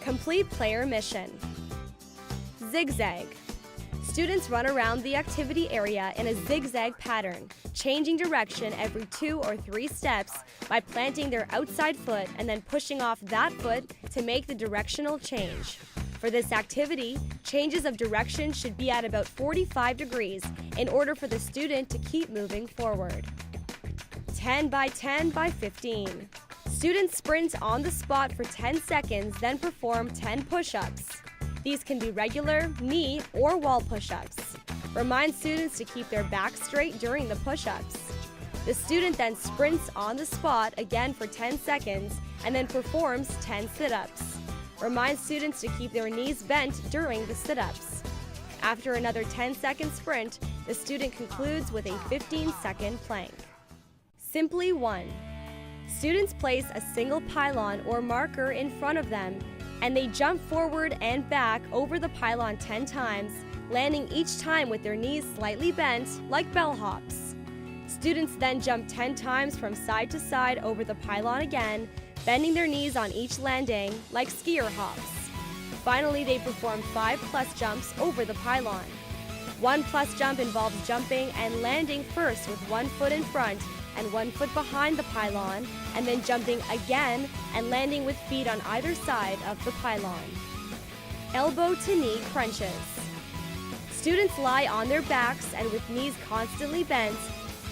Complete player mission. Zigzag. Students run around the activity area in a zigzag pattern, changing direction every 2 or 3 steps by planting their outside foot and then pushing off that foot to make the directional change. For this activity, changes of direction should be at about 45 degrees in order for the student to keep moving forward. 10 by 10 by 15. Students sprint on the spot for 10 seconds, then perform 10 push-ups. These can be regular, knee, or wall push-ups. Remind students to keep their back straight during the push-ups. The student then sprints on the spot again for 10 seconds and then performs 10 sit-ups. Remind students to keep their knees bent during the sit-ups. After another 10-second sprint, the student concludes with a 15-second plank. Simply 1. Students place a single pylon or marker in front of them, and they jump forward and back over the pylon 10 times, landing each time with their knees slightly bent, like bellhops. Students then jump 10 times from side to side over the pylon again, bending their knees on each landing, like skier hops. Finally, they perform 5+ jumps over the pylon. 1+ jump involves jumping and landing first with 1 foot in front and 1 foot behind the pylon, and then jumping again and landing with feet on either side of the pylon. Elbow to knee crunches. Students lie on their backs and with knees constantly bent,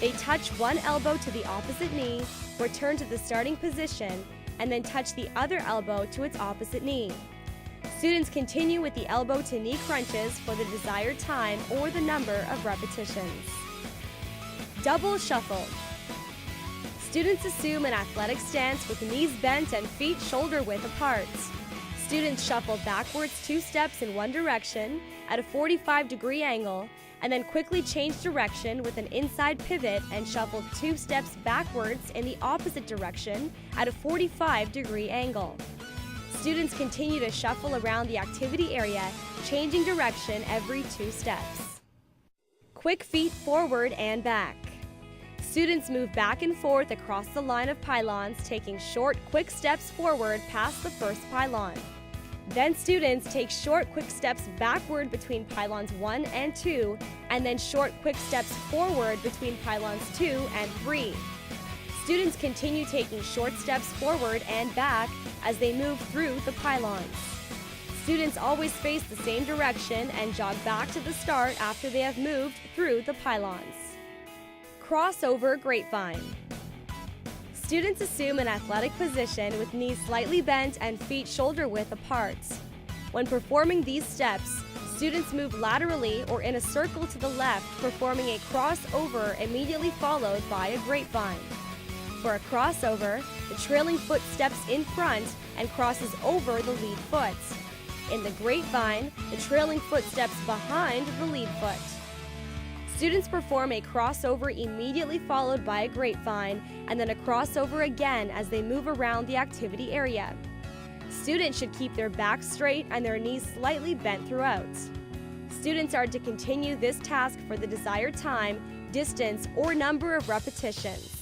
they touch one elbow to the opposite knee, return to the starting position, and then touch the other elbow to its opposite knee. Students continue with the elbow to knee crunches for the desired time or the number of repetitions. Double shuffle. Students assume an athletic stance with knees bent and feet shoulder width apart. Students shuffle backwards 2 steps in one direction at a 45-degree angle, and then quickly change direction with an inside pivot and shuffle 2 steps backwards in the opposite direction at a 45-degree angle. Students continue to shuffle around the activity area, changing direction every 2 steps. Quick feet forward and back. Students move back and forth across the line of pylons, taking short, quick steps forward past the first pylon. Then students take short, quick steps backward between pylons 1 and 2, and then short, quick steps forward between pylons 2 and 3. Students continue taking short steps forward and back as they move through the pylons. Students always face the same direction and jog back to the start after they have moved through the pylons. Crossover grapevine. Students assume an athletic position with knees slightly bent and feet shoulder width apart. When performing these steps, students move laterally or in a circle to the left, performing a crossover immediately followed by a grapevine. For a crossover, the trailing foot steps in front and crosses over the lead foot. In the grapevine, the trailing foot steps behind the lead foot. Students perform a crossover immediately followed by a grapevine, and then a crossover again as they move around the activity area. Students should keep their back straight and their knees slightly bent throughout. Students are to continue this task for the desired time, distance, or number of repetitions.